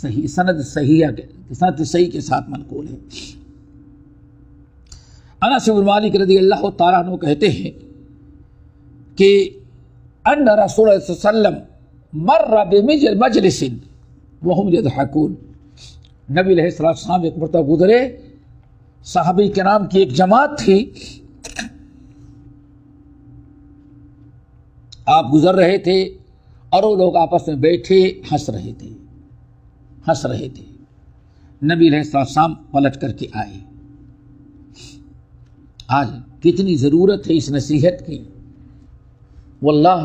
صحیح سند صحیح کے ساتھ منقول ہے۔ انس بن مالک رضی اللہ تعالیٰ عنہ کہتے ہیں کہ ان رسول اللہ صلی اللہ علیہ وسلم مر بمجلس وهم يضحكون، نبی علیہ السلام ایک مرتبہ گزرے، صحابہ کرام کی ایک جماعت تھی، آپ گزر رہے تھے اور وہ لوگ آپس میں بیٹھے ہنس رہے تھے۔ نبی علیہ السلام پلٹ کر کے آئے۔ آج کتنی ضرورت ہے اس نصیحت کی، واللہ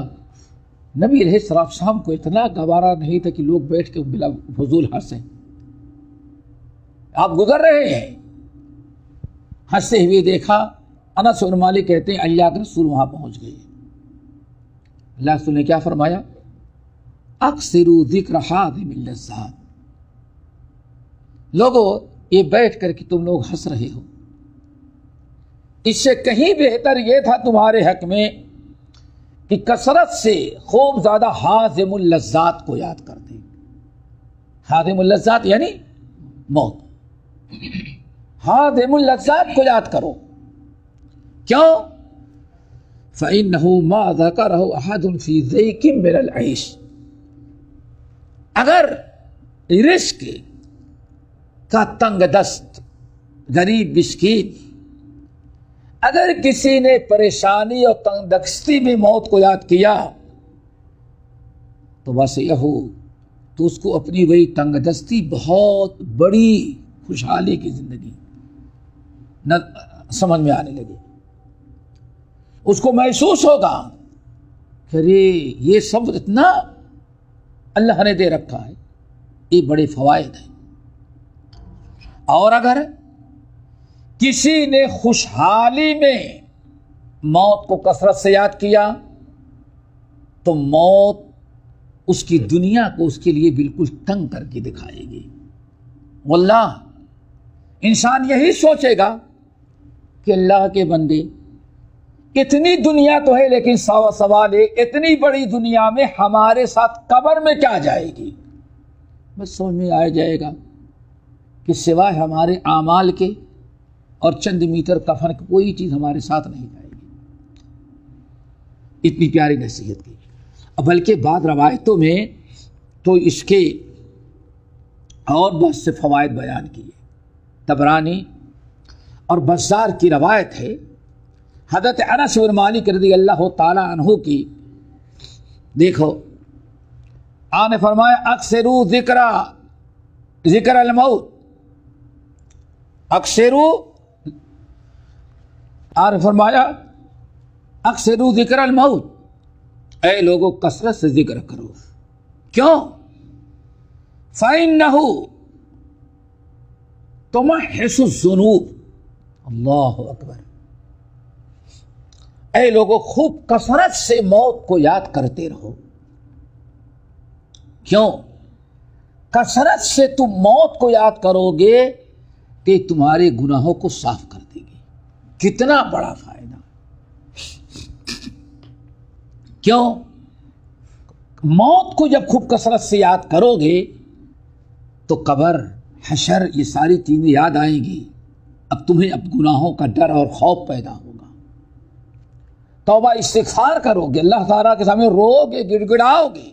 نبی علیہ السلام کو اتنا گوارا نہیں تھا کہ لوگ بیٹھ کے بلا فضول ہنسیں۔ آپ گزر رہے ہیں، ہنستے ہوئے دیکھا، انس بن مالک کہتے ہیں اللہ کے رسول وہاں پہنچ گئے۔ اللہ رسول نے کیا فرمایا؟ اکثروا ذکر حاضم اللذات، لوگوں یہ بیٹھ کر کے تم لوگ ہنس رہے ہو، اس سے کہیں بہتر یہ تھا تمہارے حق میں کہ کثرت سے خوب زیادہ حاضم اللذات کو یاد کر دیں۔ حاضم اللذات یعنی موت، حاضم اللذات کو یاد کرو۔ کیوں؟ فَإِنَّهُ مَا ذَكَرَهُ أَحَدٌ فِي ضَيْقٍ مِّنَ الْعَيْشِ، اگر رزق کا تنگ دست غریب مسکین اگر کسی نے پریشانی اور تنگ دستی میں موت کو یاد کیا تو بس یہ تو اس کو اپنی وہی تنگ دستی بہت بڑی خوشحالی کی زندگی نہ سمجھ میں آنے لگے، اس کو محسوس ہوگا کہ یہ سب اتنا اللہ نے دے رکھا ہے، یہ بڑے فوائد ہیں۔ اور اگر کسی نے خوشحالی میں موت کو کثرت سے یاد کیا تو موت اس کی دنیا کو اس کے لیے بالکل تنگ کر کے دکھائے گی۔ واللہ انسان یہی سوچے گا کہ اللہ کے بندے اتنی دنیا تو ہے، لیکن سوال ہے اتنی بڑی دنیا میں ہمارے ساتھ قبر میں کیا جائے گی؟ بس سمجھ میں آ جائے گا کہ سوائے ہمارے اعمال کے اور چند میٹر کفن کی کوئی چیز ہمارے ساتھ نہیں جائے گی۔ اتنی پیاری نصیحت کی، بلکہ بعض روایتوں میں تو اس کے اور بہت سے فوائد بیان کیے۔ طبرانی اور بزار کی روایت ہے، حضرت انس بن مالک رضی اللہ تعالی عنہ کی، دیکھو آپ نے فرمایا اکثروا ذکر الموت، آپ نے فرمایا اکثروا ذکر الموت، اے لوگوں کثرت سے ذکر کرو۔ کیوں؟ فَإِنَّهُ تُمَحِّصُ الذُّنُوبَ، اللہ اکبر، اے لوگوں خوب کثرت سے موت کو یاد کرتے رہو۔ کیوں؟ کثرت سے تم موت کو یاد کرو گے کہ تمہارے گناہوں کو صاف کر دے گی۔ کتنا بڑا فائدہ! کیوں؟ موت کو جب خوب کثرت سے یاد کرو گے تو قبر، حشر، یہ ساری چیزیں یاد آئیں گی، اب تمہیں اب گناہوں کا ڈر اور خوف پیدا ہوگا، توبہ استغفار کرو گے، اللہ تعالیٰ کے سامنے رو گے، گڑ گڑاؤ گے۔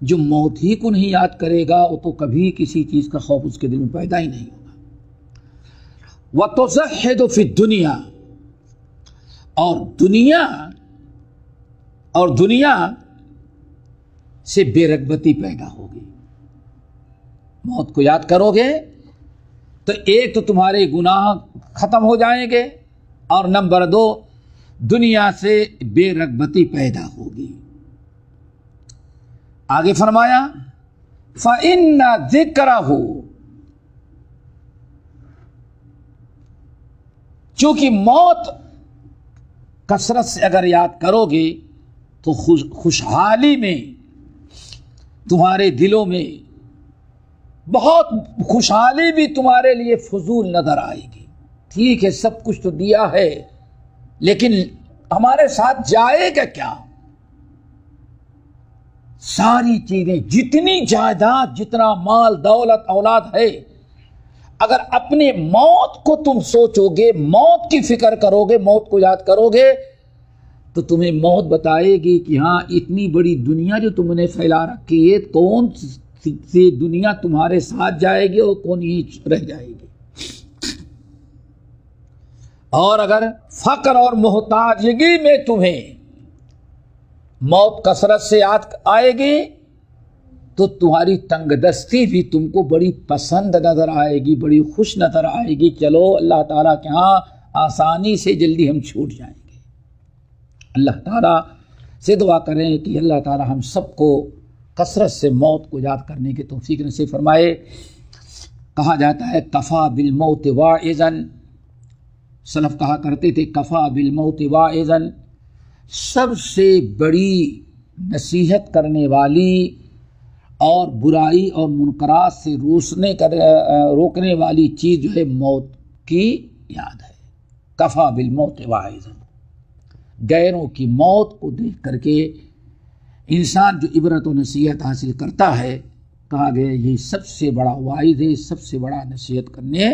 جو موت ہی کو نہیں یاد کرے گا وہ تو کبھی کسی چیز کا خوف اس کے دل میں پیدا ہی نہیں ہوگا۔ وَتُزَحِّدُ فِي الدُّنْيَا، اور دنیا سے بے رغبتی پیدا ہوگی۔ موت کو یاد کرو گے تو ایک تو تمہارے گناہ ختم ہو جائیں گے، اور نمبر 2 دنیا سے بے رغبتی پیدا ہوگی۔ آگے فرمایا فَإِنَّ ذِكْرَهُ، چونکہ موت کثرت سے اگر یاد کرو گے تو خوشحالی میں تمہارے دلوں میں بہت خوشحالی بھی تمہارے لیے فضول نظر آئے گی۔ ٹھیک ہے سب کچھ تو دیا ہے، لیکن ہمارے ساتھ جائے گا کیا؟ ساری چیزیں، جتنی جائیداد، جتنا مال دولت اولاد ہے، اگر اپنے موت کو تم سوچو گے، موت کی فکر کرو گے، موت کو یاد کرو گے، تو تمہیں موت بتائے گی کہ ہاں اتنی بڑی دنیا جو تم نے پھیلا رکھی ہے، کون سی دنیا تمہارے ساتھ جائے گی اور کون ہی رہ جائے گی۔ اور اگر فقر اور محتاجگی میں تمہیں موت کثرت سے یاد آئے گی تو تمہاری تنگ دستی بھی تم کو بڑی پسند نظر آئے گی، بڑی خوش نظر آئے گی، چلو اللہ تعالیٰ کے ہاں آسانی سے جلدی ہم چھوٹ جائیں گے۔ اللہ تعالیٰ سے دعا کریں کہ اللہ تعالیٰ ہم سب کو کثرت سے موت کو یاد کرنے کی توفیق نصیب فرمائے۔ کہا جاتا ہے کفا بالموت واعظاً، سلف کہا کرتے تھے کفا بالموت واعظاً، سب سے بڑی نصیحت کرنے والی اور برائی اور منکرات سے روکنے والی چیز جو ہے موت کی یاد ہے۔ کفا بالموت واعظاً، غیروں کی موت کو دیکھ کر کے انسان جو عبرت و نصیحت حاصل کرتا ہے، کہا گیا یہ سب سے بڑا واعظ ہے، سب سے بڑا نصیحت کرنے